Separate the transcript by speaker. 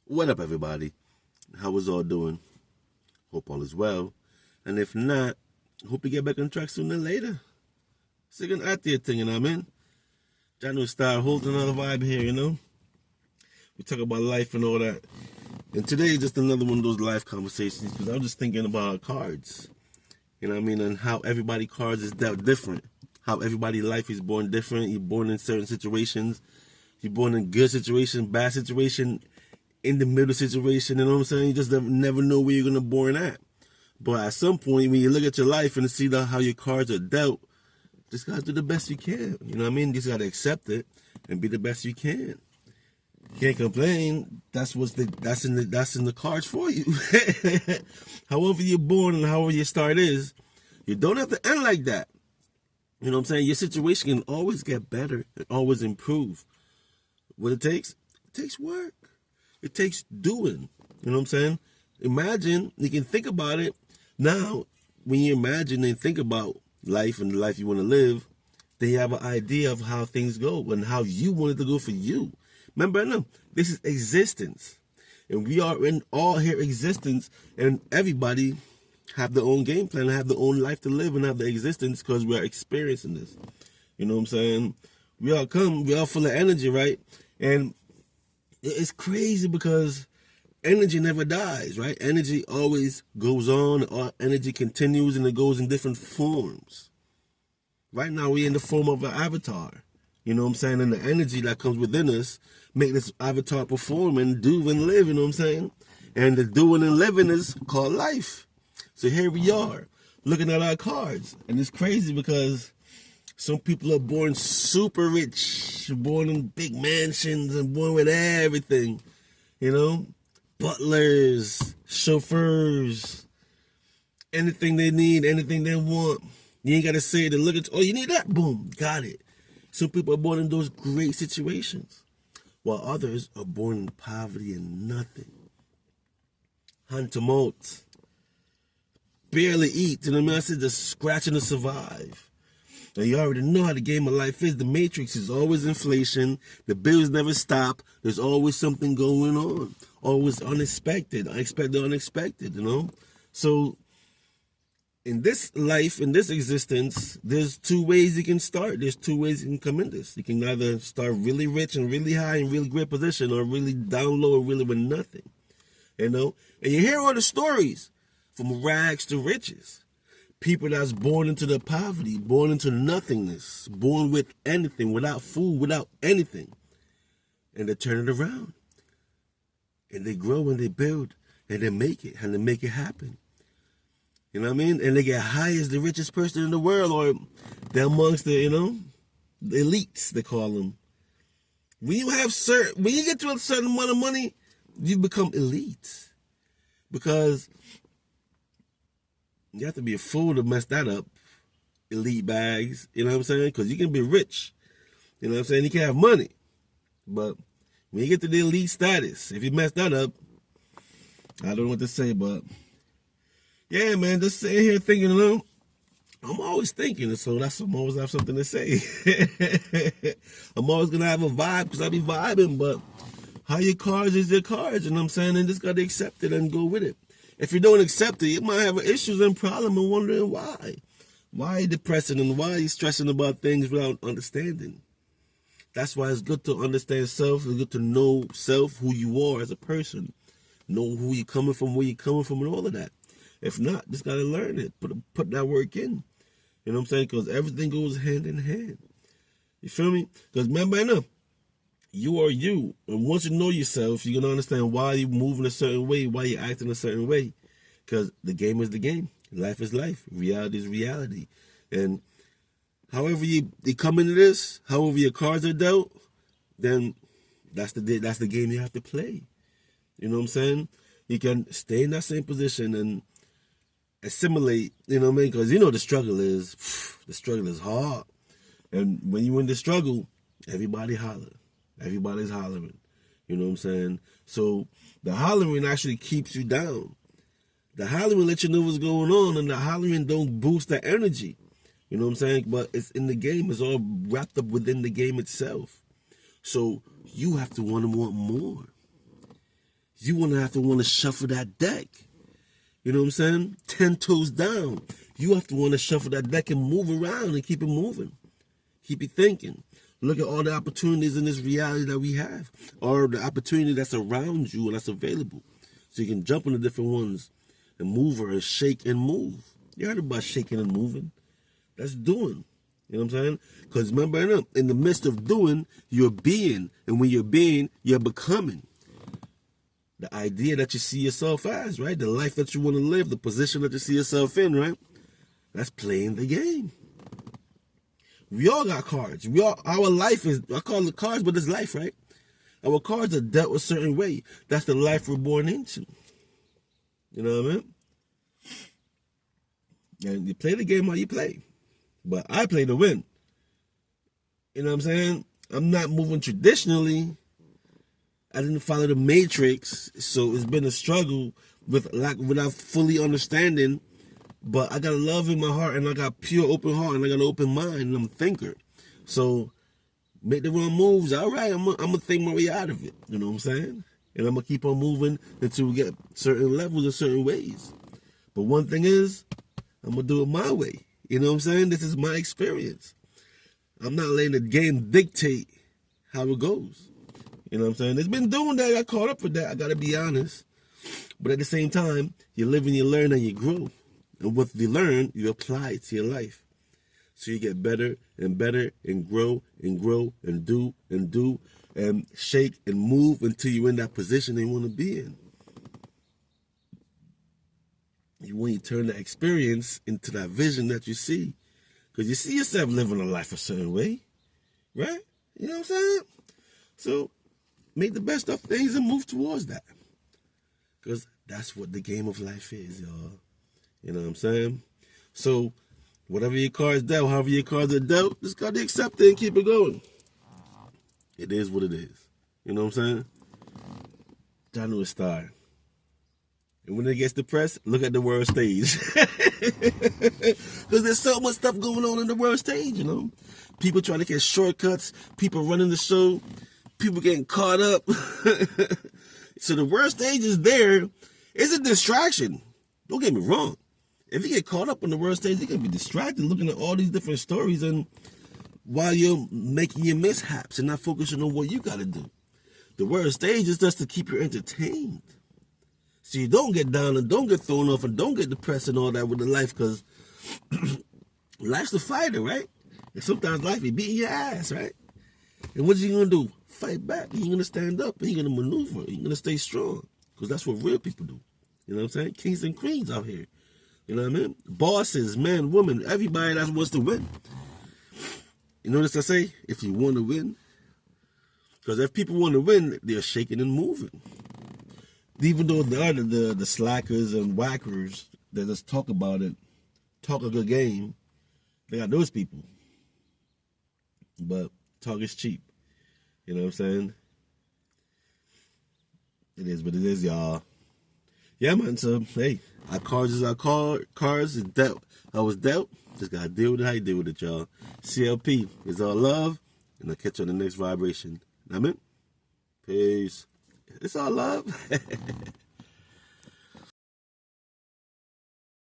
Speaker 1: What up, everybody? How is all doing? Hope all is well. And if not, hope to get back on track sooner or later. Sick and out there thing, you know what I mean? Trying to start holding another vibe here, you know? We talk about life and all that. And today is just another one of those life conversations because I'm just thinking about cards. You know what I mean? And how everybody cards is dealt different. How everybody life is born different. You're born in certain situations. You're born in good situation, bad situation, in the middle situation, you know what I'm saying? You just never know where you're going to born at. But at some point, when you look at your life and see how your cards are dealt, just got to do the best you can. You know what I mean? You just got to accept it and be the best you can. Can't complain. That's in the cards for you. However you're born and however your start is, you don't have to end like that. You know what I'm saying? Your situation can always get better and always improve. What it takes? It takes work. It takes doing. You know what I'm saying? Imagine, you can think about it. Now, when you imagine and think about life and the life you want to live, then you have an idea of how things go and how you want it to go for you. Remember, no, this is existence. And we are in all here existence, and everybody have their own game plan, have their own life to live and have their existence because we are experiencing this. You know what I'm saying? We all full of energy, right? And it's crazy because energy never dies, right? Energy always goes on. Energy continues and it goes in different forms. Right now we're in the form of an avatar. You know what I'm saying? And the energy that comes within us make this avatar perform and do and live, you know what I'm saying? And the doing and living is called life. So here we are looking at our cards. And it's crazy because some people are born super rich, born in big mansions and born with everything, you know, butlers, chauffeurs, anything they need, anything they want. You ain't got to say it and look at, oh, you need that? Boom, got it. Some people are born in those great situations, while others are born in poverty and nothing. Hand to mouth, barely eat, you know what I mean? I said just scratching to survive. Now, you already know how the game of life is. The matrix is always inflation. The bills never stop. There's always something going on. Always unexpected, unexpected, you know? So, in this life, in this existence, there's two ways you can start. There's two ways you can come in this. You can either start really rich and really high in really great position or really down low and really with nothing, you know? And you hear all the stories from rags to riches. People that's born into the poverty, born into nothingness, born with anything, without food, without anything. And they turn it around. And they grow and they build and they make it and they make it happen. You know what I mean? And they get high as the richest person in the world, or they're amongst the, you know, the elites, they call them. When you get to a certain amount of money, you become elite. Because you have to be a fool to mess that up. Elite bags, you know what I'm saying? Because you can be rich. You know what I'm saying? You can have money. But when you get to the elite status, if you mess that up, I don't know what to say, but yeah, man, just sitting here thinking, you know, I'm always thinking, so I'm always have something to say. I'm always going to have a vibe because I be vibing, but how your cards is your cards, you know what I'm saying? And just got to accept it and go with it. If you don't accept it, you might have issues and problem and wondering why. Why are you depressing and why are you stressing about things without understanding? That's why it's good to understand self. It's good to know self, who you are as a person. Know who you're coming from, where you're coming from, and all of that. If not, just got to learn it. Put that work in. You know what I'm saying? Because everything goes hand in hand. You feel me? Because remember, I know, you are you. And once you know yourself, you're going to understand why you're moving a certain way, why you're acting a certain way. Because the game is the game. Life is life. Reality is reality. And however you come into this, however your cards are dealt, then that's the game you have to play. You know what I'm saying? You can stay in that same position and assimilate, you know what I mean? Because you know the struggle is hard. And when you in the struggle, everybody holler. Everybody's hollering. You know what I'm saying? So the hollering actually keeps you down. The hollering lets you know what's going on, and the hollering don't boost the energy. You know what I'm saying? But it's in the game. It's all wrapped up within the game itself. So you have to want more. you want to shuffle that deck. You know what I'm saying? 10 toes down. You have to want to shuffle that deck and move around and keep it moving. Keep it thinking. Look at all the opportunities in this reality that we have, or the opportunity that's around you and that's available. So you can jump into different ones and move or shake and move. You heard about shaking and moving? That's doing. You know what I'm saying? Because remember, in the midst of doing, you're being. And when you're being, you're becoming. The idea that you see yourself as, right? The life that you want to live, the position that you see yourself in, right? That's playing the game. We all got cards. Our life is, I call it cards, but it's life, right? Our cards are dealt a certain way. That's the life we're born into. You know what I mean? And you play the game how you play. But I play to win. You know what I'm saying? I'm not moving traditionally. I didn't follow the matrix, so it's been a struggle without fully understanding. But I got love in my heart, and I got pure open heart, and I got an open mind, and I'm a thinker. So make the wrong moves. All right, I'm gonna think my way out of it. You know what I'm saying? And I'm gonna keep on moving until we get certain levels in certain ways. But one thing is, I'm gonna do it my way. You know what I'm saying? This is my experience. I'm not letting the game dictate how it goes. You know what I'm saying? It's been doing that. I got caught up with that. I got to be honest. But at the same time, you live and you learn and you grow. And what you learn, you apply it to your life. So you get better and better and grow and grow and do and shake and move until you're in that position you want to be in. When you turn that experience into that vision that you see. Because you see yourself living a life a certain way. Right? You know what I'm saying? So make the best of things and move towards that. Because that's what the game of life is, y'all. You know what I'm saying? So whatever your cards dealt, however your cards are dealt, just got to accept it and keep it going. It is what it is. You know what I'm saying? John knew a star. And when it gets depressed, look at the world stage. Because there's so much stuff going on in the world stage, you know. People trying to get shortcuts. People running the show. People getting caught up. So the world stage is there. It's a distraction. Don't get me wrong. If you get caught up on the world stage, you can be distracted looking at all these different stories and while you're making your mishaps and not focusing on what you got to do. The world stage is just to keep you entertained. So you don't get down and don't get thrown off and don't get depressed and all that with the life, because life's a fighter, right? And sometimes life be beating your ass, right? And what you going to do? Fight back. You're going to stand up and you're going to maneuver. You're going to stay strong, because that's what real people do. You know what I'm saying? Kings and queens out here. You know what I mean? Bosses, men, women, everybody that wants to win. You notice I say, if you want to win, because if people want to win, they're shaking and moving. Even though there are the slackers and whackers that just talk about it, talk a good game, they got those people. But talk is cheap. You know what I'm saying? It is what it is, y'all. Yeah, man. So, hey, our cards is our cards is dealt. I was dealt. Just got to deal with it how you deal with it, y'all. CLP is all love. And I'll catch you on the next vibration. Amen? Peace. It's all love.